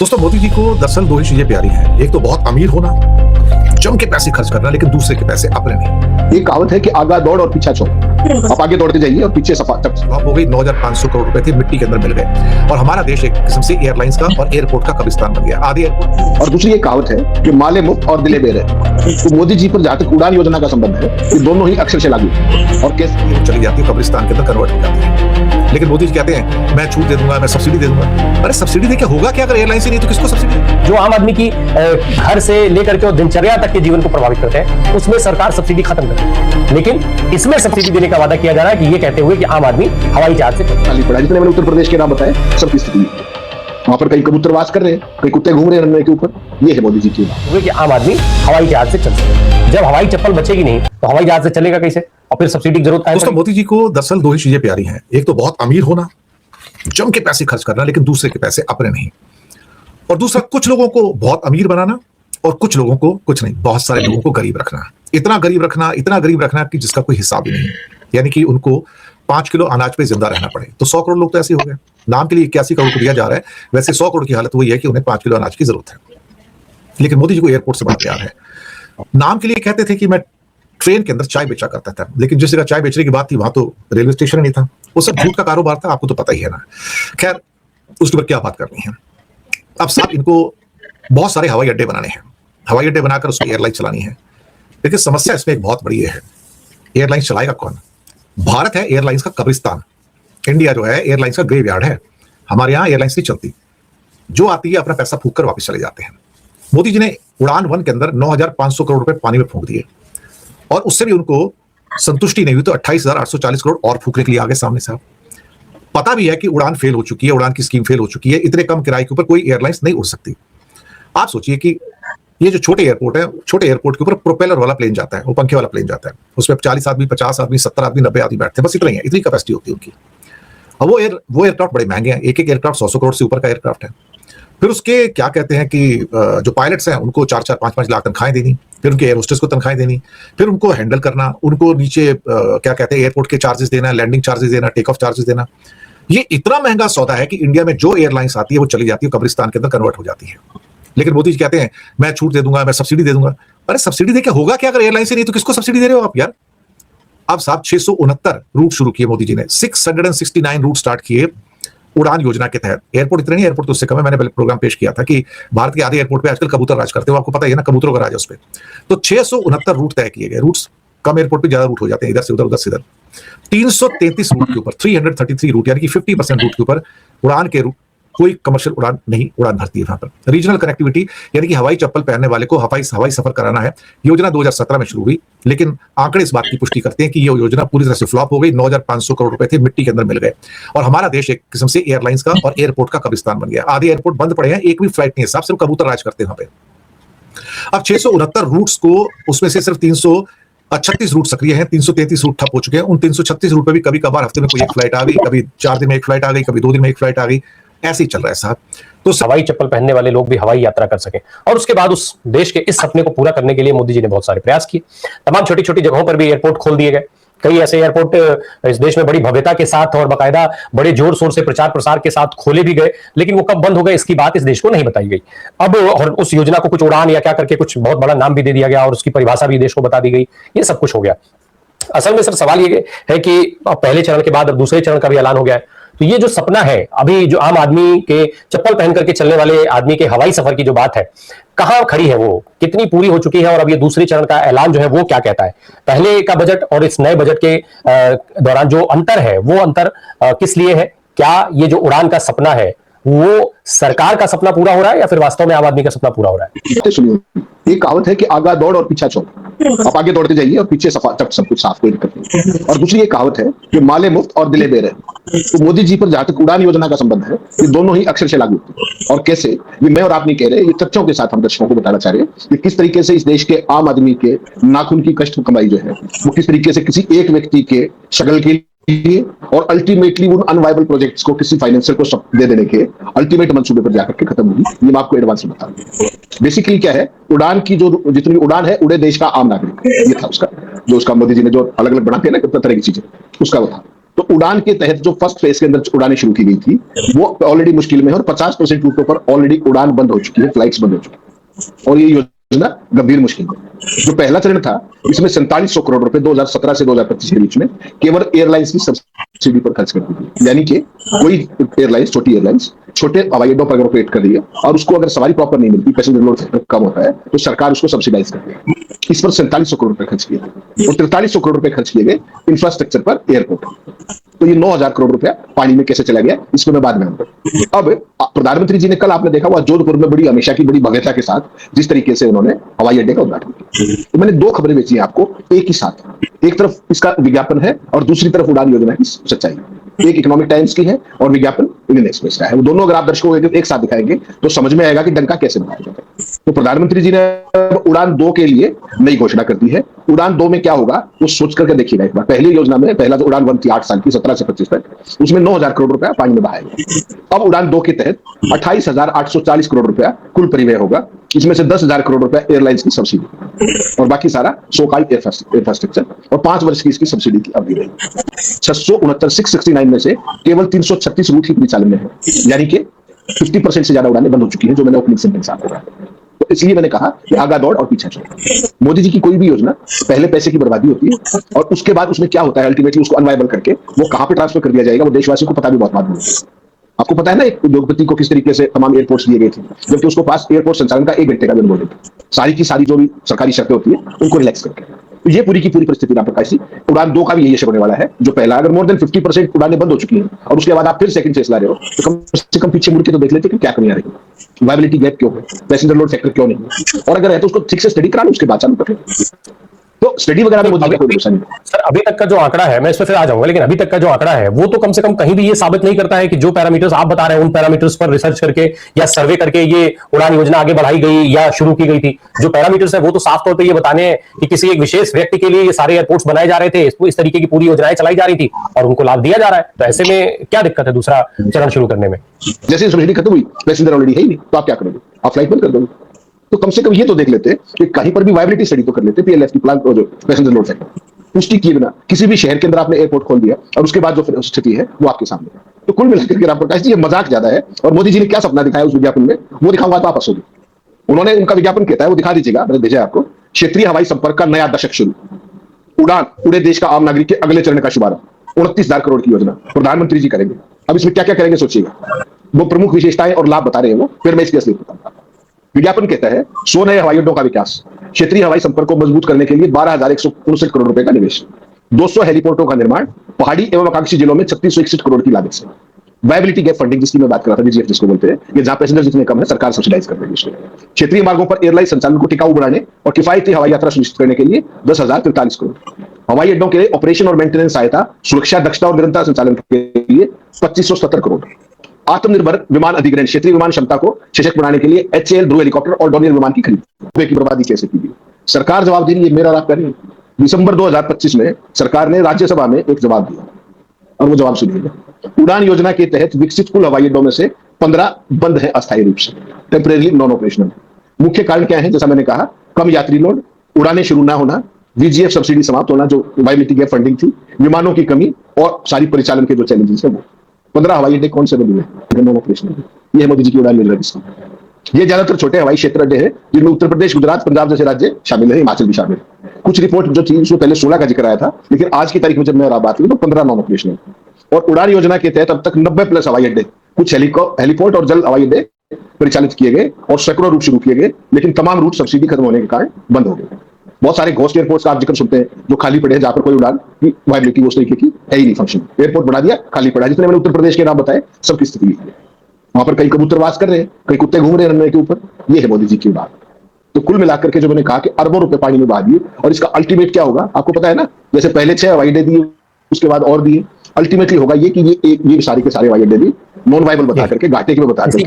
दोस्तों, मोदी जी को दरअसल दो ही चीजें प्यारी हैं। एक तो बहुत अमीर होना, जम के पैसे खर्च करना, लेकिन दूसरे के पैसे अपने नहीं। ये कहावत है कि आगा दौड़ और पीछा छोड़। आप आगे दौड़ते जाइए और पीछे सफा फ्लॉप हो गई। 9,500 करोड़ रुपए थे, मिट्टी के अंदर मिल गए और हमारा देश एक किस्म से एयरलाइंस का और एयरपोर्ट का कब्रिस्तान बन गया। आधे एयरपोर्ट। और दूसरी ये कहावत है कि माले मुफ्त और दिले बेरे। तो मोदी जी पर जहां तक उड़ान योजना का संबंध है, ये दोनों ही अक्षर से लागू और कैसे चली जाती है कब्रिस्तान के अंदर कन्वर्ट हो जाती है। लेकिन मोदी जी कहते हैं मैं छूट दे दूंगा, मैं सब्सिडी दे दूंगा। अरे सब्सिडी दे क्या होगा क्या? अगर एयरलाइन से नहीं तो किसको सब्सिडी? जो आम आदमी की घर से लेकर के दिनचर्या तक के जीवन को प्रभावित करते हैं, उसमें सरकार सब्सिडी खत्म कर रही है। लेकिन इसमें सब्सिडी देने का वादा किया जा रहा है कि ये कहते हुए कि आम आदमी हवाई जहाज से खाली पड़ा। जितने मैंने उत्तर प्रदेश के नाम बताए सबकी स्थिति वहां पर कई कबूतरवास कर रहे हैं, कई कुत्ते घूम रहे हैं रनवे के ऊपर। ये है मोदी जी की बात हुए कि आम आदमी हवाई जहाज से चल सके। जब हवाई चप्पल बचेगी नहीं तो हवाई जहाज से चलेगा कैसे? और फिर सब्सिडी की जरूरत है। दोस्तों, मोदी जी को दरअसल दो ही चीजें प्यारी हैं। एक तो बहुत अमीर होना, जम के पैसे खर्च करना, लेकिन दूसरे के पैसे अपने नहीं। और दूसरा, कुछ लोगों को बहुत अमीर बनाना और कुछ लोगों को कुछ नहीं, बहुत सारे लोगों को गरीब रखना। इतना गरीब रखना कि जिसका कोई हिसाब ही नहीं है। यानी कि उनको 5 किलो अनाज पे जिंदा रहना पड़े। तो 100 करोड़ लोग तो ऐसे हो गए। नाम के लिए 81 करोड़ को दिया जा रहा है, वैसे 100 करोड़ की हालत वही है कि उन्हें 5 किलो अनाज की जरूरत है। लेकिन मोदी जी को एयरपोर्ट से बड़ा प्यार है। नाम के लिए कहते थे कि मैं ट्रेन के अंदर चाय बेचा करता था, लेकिन जिस जगह चाय बेचने की बात थी वहां तो रेलवे स्टेशन नहीं था। वो सब झूठ का कारोबार था, आपको तो पता ही है ना। खैर, उसके ऊपर क्या बात करनी है। अब साहब, इनको बहुत सारे हवाई अड्डे बनाने हैं, हवाई अड्डे बनाकर उसकी एयरलाइन चलानी है। लेकिन समस्या इसमें एक बहुत बड़ी है, एयरलाइन चलाएगा कौन? भारत है एयरलाइंस का कब्रिस्तान। इंडिया जो है एयरलाइंस का ग्रेवयार्ड है। हमारे यहाँ एयरलाइंस नहीं चलती, जो आती है अपना पैसा फूंक कर वापस चले जाते हैं। मोदी जी ने उड़ान 1 के अंदर 9,500 करोड़ रुपए पानी में फूंक दिए और उससे भी उनको संतुष्टि नहीं हुई तो 28,840 करोड़ और फूकने के लिए आगे सामने साहब। पता भी है कि उड़ान फेल हो चुकी है, उड़ान की स्कीम फेल हो चुकी है। इतने कम किराए के ऊपर कोई एयरलाइंस नहीं उड़ सकती। आप सोचिए कि ये जो छोटे एयरपोर्ट है, छोटे एयरपोर्ट के ऊपर प्रोपेलर वाला प्लेन जाता है, वो पंखे वाला प्लेन जाता है। उसमें 40 आदमी, 50 आदमी, 70 आदमी, 90 आदमी बैठते हैं, बस इतना ही है। इतनी कैपेसिटी होती है उनकी। अब वो एयरक्राफ्ट बड़े महंगे हैं। एक एयरक्राफ्ट 100 करोड़ से ऊपर का एयरक्राफ्ट है। फिर उसके क्या कहते हैं कि जो पायलट्स हैं उनको 4-4, 5-5 लाख तनख्वाहें देनी, फिर उनके एयर होस्टेस को तनख्वाहें देनी, फिर उनको हैंडल करना, उनको नीचे क्या कहते हैं एयरपोर्ट के चार्जेस देना, लैंडिंग चार्जेस देना, टेक ऑफ चार्जेस देना। ये इतना महंगा सौदा है कि इंडिया में जो एयरलाइंस आती है वो चली जाती है कब्रिस्तान के अंदर कन्वर्ट हो जाती है। लेकिन मोदी जी कहते हैं मैं छूट दे दूंगा, मैं सब्सिडी दे दूंगा। अरे सब्सिडी दे क्या होगा क्या? अगर एयरलाइन से नहीं तो किसको सब्सिडी दे रहे हो आप यार? अब साहब 669 रूट शुरू किए मोदी जी ने, 669 रूट स्टार्ट किए उड़ान योजना के तहत। एयरपोर्ट इतने नहीं, एयरपोर्ट तो उससे कम है। मैंने पहले प्रोग्राम पेश किया था कि भारत के आधे एयरपोर्ट पे आजकल कबूतर राज करते हो, आपको पता ही है ना, कबूतरों का राज है उस पे। तो 669 रूट तय किए गए। रूट्स कम एयरपोर्ट पे ज्यादा रूट हो जाते हैं, इधर से उधर, उधर से इधर। 333 रूट के ऊपर 333 रूट यानी कि 50% रूट के ऊपर उड़ान के रूट कोई कमर्शियल उड़ान नहीं उड़ान भरती है वहां पर। रीजनल कनेक्टिविटी यानी कि हवाई चप्पल पहनने वाले को हवाई सफर कराना है। योजना 2017 में शुरू हुई, लेकिन आंकड़े इस बात की पुष्टि करते हैं कि ये योजना पूरी तरह से फ्लॉप हो गई। 9,500 करोड़ रुपए थे, मिट्टी के अंदर मिल गए और हमारा देश एक किस्म से एयरलाइंस का और एयरपोर्ट का कब्रिस्तान बन गया। आधे एयरपोर्ट बंद पड़े हैं, एक भी फ्लाइट नहीं है साहब, सिर्फ कबूतर राज करते हैं वहां पे। अब 669 रूट्स को, उसमें से सिर्फ 336 रूट सक्रिय हैं, 333 रूट ठप हो चुके हैं। उन 336 रूट पे भी कभी कभार हफ्ते में कोई एक फ्लाइट आ गई, कभी 4 दिन में एक फ्लाइट आ गई, कभी 2 दिन में एक फ्लाइट आ गई। ऐसे ही चल रहा है साहब। तो हवाई चप्पल पहनने वाले लोग भी हवाई यात्रा कर सके और उसके बाद उस देश के इस सपने को पूरा करने के लिए मोदी जी ने बहुत सारे प्रयास किए। तमाम छोटी छोटी जगहों पर भी एयरपोर्ट खोल दिए गए। कई ऐसे एयरपोर्ट इस देश में बड़ी भव्यता के साथ और बाकायदा बड़े जोर शोर से प्रचार प्रसार के साथ खोले भी गए, लेकिन वो कब बंद हो गए इसकी बात इस देश को नहीं बताई गई। अब और उस योजना को कुछ उड़ान या क्या करके कुछ बहुत बड़ा नाम भी दे दिया गया और उसकी परिभाषा भी देश को बता दी गई। ये सब कुछ हो गया। असल में सर सवाल ये है कि पहले चरण के बाद अब दूसरे चरण का भी ऐलान हो गया है। तो ये जो सपना है, अभी जो आम आदमी के चप्पल पहन करके चलने वाले आदमी के हवाई सफर की जो बात है, कहां खड़ी है वो, कितनी पूरी हो चुकी है और अब ये दूसरे चरण का ऐलान जो है वो क्या कहता है? पहले का बजट और इस नए बजट के दौरान जो अंतर है वो अंतर किस लिए है? क्या ये जो उड़ान का सपना है वो सरकार का सपना पूरा हो रहा है या फिर वास्तव में आम आदमी का सपना पूरा हो रहा है? सुनिए, ये कहावत है कि आगा दौड़ और पीछा छोड़। आप आगे दौड़ते जाइए और पीछे सफा सब कुछ साफ, कोई दिक्कत नहीं। और दूसरी ये कहावत है कि माले मुफ्त और दिले बेरे। तो मोदी जी पर जहां तक उड़ान योजना का संबंध है, ये दोनों ही अक्षर से लागू और कैसे, ये मैं और आप नहीं कह रहे, ये तथ्यों के साथ हम दर्शकों को बताना चाह रहे हैं कि किस तरीके से इस देश के आम आदमी के नाखून की कष्ट कमाई जो है वो किस तरीके से किसी एक व्यक्ति के शगल के और अल्टीमेटली उन अनवायबल प्रोजेक्ट्स को किसी फाइनेंसर को दे देने के अल्टीमेट मंसूबे पर जाकर के खत्म होगी। ये मैं आपको एडवांस में बता दूं। बेसिकली क्या है, उड़ान की जो जितनी उड़ान है उड़े देश का आम नागरिक, ये था उसका जो उसका मोदी जी ने जो अलग अलग बनाते हैं ना कितना तरह की चीजें, उसका वो था। तो उड़ान के तहत जो फर्स्ट फेज के अंदर उड़ानें शुरू की गई थी वो ऑलरेडी मुश्किल में है और 50% रूटों पर ऑलरेडी उड़ान बंद हो चुकी है, फ्लाइट्स बंद हो चुकी है और ये योजना गंभीर मुश्किल में। जो पहला चरण था इसमें 4700 करोड़ रुपए 2017 से 2025 के बीच में केवल एयरलाइंस की सब्सिडी पर खर्च कर दी गई, यानी कि कोई एयरलाइंस, छोटी एयरलाइंस छोटे हवाई अड्डों पर अगर ऑपरेट कर रही है और उसको अगर सवारी प्रॉपर नहीं मिलती, पैसेंजर लोड कम होता है, तो सरकार उसको सब्सिडाइज करती है। इस पर 4700 करोड़ रुपए खर्च किए और 4300 करोड़ रुपए खर्च किए गए इंफ्रास्ट्रक्चर पर, एयरपोर्ट। तो ये 9000 करोड़ रुपया पानी में कैसे चला गया इसको मैं बाद में आऊंगा। अब प्रधानमंत्री जी ने कल आपने देखा हुआ जोधपुर में बड़ी हमेशा की बड़ी भव्यता के साथ जिस तरीके से उन्होंने हवाई अड्डे का उद्घाटन किया, तो मैंने दो खबरें बेची हैं आपको एक ही साथ। एक तरफ इसका विज्ञापन है और दूसरी तरफ उड़ान योजना की सच्चाई। एक इकोनॉमिक टाइम्स की है और विज्ञापन इंडियन एक्सप्रेस का है। वो दोनों अगर आप दर्शकों को एक साथ दिखाएंगे तो समझ में आएगा कि डंका कैसे बनाया जाता है। तो प्रधानमंत्री जी ने उड़ान 2 के लिए नई घोषणा कर दी है। उड़ान 2 में क्या होगा वो सोच करके देखिएगा एक बार। पहली योजना में पहला जो उड़ान 1 थी 8 साल की 17 से 25 तक, उसमें 9000 करोड़ रुपया पानी में बहाया गया। अब उड़ान 2 के तहत 28840 करोड़ रुपया कुल परिव्यय होगा। इसमें से 10,000 करोड़ रुपया एयरलाइंस की सब्सिडी और बाकी सारा सो-कॉल्ड इंफ्रास्ट्रक्चर और 5 वर्ष की इसकी सब्सिडी की अवधि रहेगी। 669 में से केवल 336 रूट ही परिचालन में है, यानी कि 50% से ज्यादा उड़ानें बंद हो चुकी हैं, जो मैंने ओपनिंग सेंटेंस आपको कहा। तो इसलिए मैंने कहा कि आगा दौड़ और पीछे छोड़। मोदी जी की कोई भी योजना पहले पैसे की बर्बादी होती है और उसके बाद उसमें क्या होता है, अल्टीमेटली उसको अनवायबल करके वो कहां पे ट्रांसफर कर दिया जाएगा वो देशवासियों को पता भी बहुत बाद में। आपको पता है ना एक उद्योगपति को किस तरीके से तमाम एयरपोर्ट्स दिए गए थे, जबकि उसको पास एयरपोर्ट संचालन का 1 घंटे का अनुभव था, सारी की सारी जो भी सरकारी शर्तें होती है उनको रिलैक्स करके। तो ये पूरी की पूरी परिस्थिति आप प्रकाश उड़ान 2 का भी यही होने वाला है। जो पहला अगर मोर देन 50% उड़ानें बंद हो चुकी हैं और उसके बाद आप फिर सेकंड फेज ला रहे हो, तो कम से कम पीछे मुड़ के तो देख लेते कि क्या कमी आ रही है, वायबिलिटी गैप क्यों है, पैसेंजर लोड फैक्टर क्यों नहीं है, और अगर है तो उसको ठीक से स्टडी करा लो, उसके बाद चालू कर लो। तो स्टडी वगैरह में कोई नुकसान नहीं। सर अभी तक का जो आंकड़ा है, मैं इस पर फिर आ जाऊंगा, लेकिन अभी तक का जो आंकड़ा है वो तो कम से कम कहीं भी ये साबित नहीं करता है कि जो पैरामीटर्स आप बता रहे हैं उन पैरामीटर्स पर रिसर्च करके या सर्वे करके ये उड़ान योजना आगे बढ़ाई गई या शुरू की गई थी। जो पैरामीटर्स है वो तो साफ तौर पर ये बताने हैं कि किसी एक विशेष व्यक्ति के लिए ये सारे एयरपोर्ट्स बनाए जा रहे थे, इस तरीके की पूरी योजनाएं चलाई जा रही थी और उनको लाभ दिया जा रहा है। तो ऐसे में क्या दिक्कत है दूसरा चरण शुरू करने में? जैसे सब्सिडी खत्म हुई, पैसेंजर ऑलरेडी है ही नहीं, तो आप क्या करोगे? आप फ्लाइट बंद कर दोगे। तो कम से कम ये तो देख लेते कि कहीं पर भी वायबिलिटी स्टडी तो कर लेते, पीएलएफ की प्लान जो पैसेंजर लोड फैक्टर पुष्टि किए बिना किसी भी शहर के अंदर आपने एयरपोर्ट खोल दिया और उसके बाद जो स्थिति है वो आपके सामने है। तो कुल मिलाकर राम प्रकाश जी ये मजाक ज्यादा है और मोदी जी ने क्या सपना दिखाया उस विज्ञापन में वो दिखाऊंगा तो आप हंसोगे। उन्होंने उनका विज्ञापन कहता है वो दिखा दीजिएगा, मैंने भेजा आपको। क्षेत्रीय हवाई संपर्क का नया दशक शुरू, उड़ान पूरे देश का आम नागरिक के अगले चरण का शुभारंभ, 29,000 करोड़ की योजना प्रधानमंत्री जी करेंगे। अब इसमें क्या क्या करेंगे सोचिएगा, वो प्रमुख विशेषताएं और लाभ बता रहे हैं वो, फिर मैं इसकी असली बताऊंगा। विज्ञापन कहता है 100 नए हवाई अड्डों का विकास, क्षेत्रीय हवाई संपर्क को मजबूत करने के लिए 12,159 करोड़ रुपए का निवेश, 200 हेलीपोर्टों का निर्माण, पहाड़ी एवं आकांक्षी जिलों में 3661 करोड़ की लागत से, वायबिलिटी गैप फंडिंग जिसकी मैं बात कर रहा था, बीजीएफ जिसको बोलते हैं, कि जहां पैसेंजर जितने कम है सरकार सब्सिडाइज कर रही है। क्षेत्रीय मार्गों पर एयरलाइन संचालन को टिकाऊ बनाने और किफायती हवाई यात्रा सुनिश्चित करने के लिए 10,043 करोड़, हवाई अड्डों के लिए ऑपरेशन और मेंटेनेंस सहायता, सुरक्षा, दक्षता और निरंतर संचालन के लिए 2570 करोड़, आत्मनिर्भर विमान अधिग्रहण, क्षेत्रीय विमान क्षमता को सशक्त बनाने के लिए HAL ध्रुव हेलीकॉप्टर और डोनियर विमान की खरीद। रुपए की बर्बादी कैसे की गई, सरकार जवाब दे रही है, मेरा आप कर रही है। दिसंबर 2025 में सरकार ने राज्यसभा में एक जवाब दिया और वो जवाब सुनिएगा। उड़ान योजना के तहत विकसित कुल हवाई अड्डों में से 15 बंद है अस्थायी रूप से, टेम्परेरी नॉन ऑपरेशनल। मुख्य कारण क्या है, जैसा मैंने कहा, कम यात्री लोड, उड़ानें शुरू ना होना, VGF सब्सिडी समाप्त होना जो वायबिलिटी गैप फंडिंग थी, विमानों की कमी और सारी परिचालन के जो चैलेंजेस है वो। 15 हवाई अड्डे कौन से बने हुए नॉन ऑपरेशनल, ये है मोदी जी की उड़ान योजना किसकी। ये ज्यादातर छोटे हवाई क्षेत्र अड्डे हैं जिनमें उत्तर प्रदेश, गुजरात, पंजाब जैसे राज्य शामिल है, हिमाचल भी शामिल है। कुछ रिपोर्ट जो थी उसमें पहले 16 का जिक्र आया था, लेकिन आज की तारीख में जब मैं बात की तो 15 नॉन ऑपरेशनल। और उड़ान योजना के तहत अब तक 90+ हवाई अड्डे, कुछ हेलीपोर्ट और जल हवाई अड्डे परिचालित किए गए और सैकड़ों रूट शुरू किए गए, लेकिन तमाम रूट सब्सिडी खत्म होने के कारण बंद हो गए। बहुत सारे घोस्ट एयरपोर्ट्स का आप जिक्र सुनते हैं जो खाली पड़े हैं, जहां पर कोई उड़ान की वायबिलिटी उस तरीके की है ही नहीं, फंक्शन। एयरपोर्ट बढ़ा दिया, खाली पड़ा। जितने मैंने उत्तर प्रदेश के नाम बताए सबकी स्थिति है, वहां पर कई कबूतरवास कर रहे हैं, कई कुत्ते घूम रहे हैं रनवे के ऊपर। ये है मोदी जी की उड़ान। तो कुल मिलाकर के जो मैंने कहा कि अरबों रुपए पानी में बहा दिए, और इसका अल्टीमेट क्या होगा आपको पता है ना। जैसे पहले 6 हवाई अड्डे दिए, उसके बाद और दिए, अल्टीमेटली होगा ये कि ये सारे के सारे हवाई अड्डे भी नॉन वायबल बता करके, घाटे के बता करके। इसी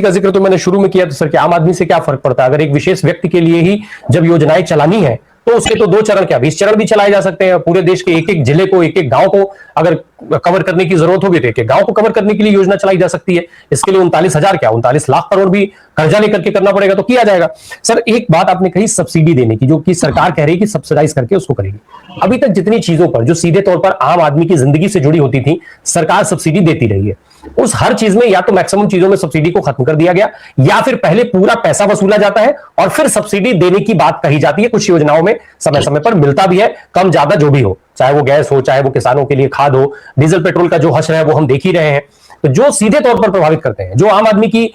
का जिक्र तो मैंने शुरू में किया था सर कि आम आदमी से क्या फर्क पड़ता है। अगर एक विशेष व्यक्ति के लिए ही जब योजनाएं चलानी है तो उसके तो 2 चरण क्या 20 चरण भी चलाए जा सकते हैं। पूरे देश के एक एक जिले को, एक एक गांव को अगर कवर करने की जरूरत होगी तो गांव को कवर करने के लिए योजना चलाई जा सकती है। इसके लिए 39,000 क्या 39 लाख करोड़ भी कर्जा लेकर के करना पड़ेगा तो किया जाएगा। सर एक बात आपने कही सब्सिडी देने की, जो कि सरकार कह रही है कि सब्सिडाइज करके उसको करेगी। अभी तक जितनी चीजों पर जो सीधे तौर पर आम आदमी की जिंदगी से जुड़ी होती थी सरकार सब्सिडी देती रही है, उस हर चीज में या तो मैक्सिमम चीजों में सब्सिडी को खत्म कर दिया गया या फिर पहले पूरा पैसा वसूला जाता है और फिर सब्सिडी देने की बात कही जाती है। कुछ योजनाओं में समय समय पर मिलता भी है, कम ज्यादा जो भी हो, चाहे वो गैस हो, चाहे वो किसानों के लिए खाद हो, डीजल पेट्रोल का जो हश्र है वो हम देख ही रहे हैं। तो जो सीधे तौर पर प्रभावित करते हैं, जो आम आदमी की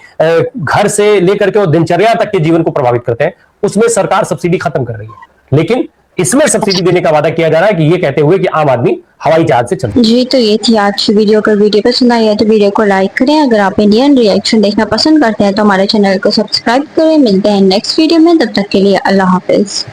घर से लेकर के और दिनचर्या तक के जीवन को प्रभावित करते हैं, उसमें सरकार सब्सिडी खत्म कर रही है। लेकिन इसमें सब्सिडी देने का वादा किया जा रहा है कि ये कहते हुए कि आम आदमी हवाई जहाज से चलता है। जी तो ये थी आज की वीडियो। अगर वीडियो पसंद आई है तो वीडियो को लाइक करें। अगर आप इंडियन रिएक्शन देखना पसंद करते हैं तो हमारे चैनल को सब्सक्राइब करें। मिलते हैं नेक्स्ट वीडियो में, तब तक के लिए अल्लाह हाफिज।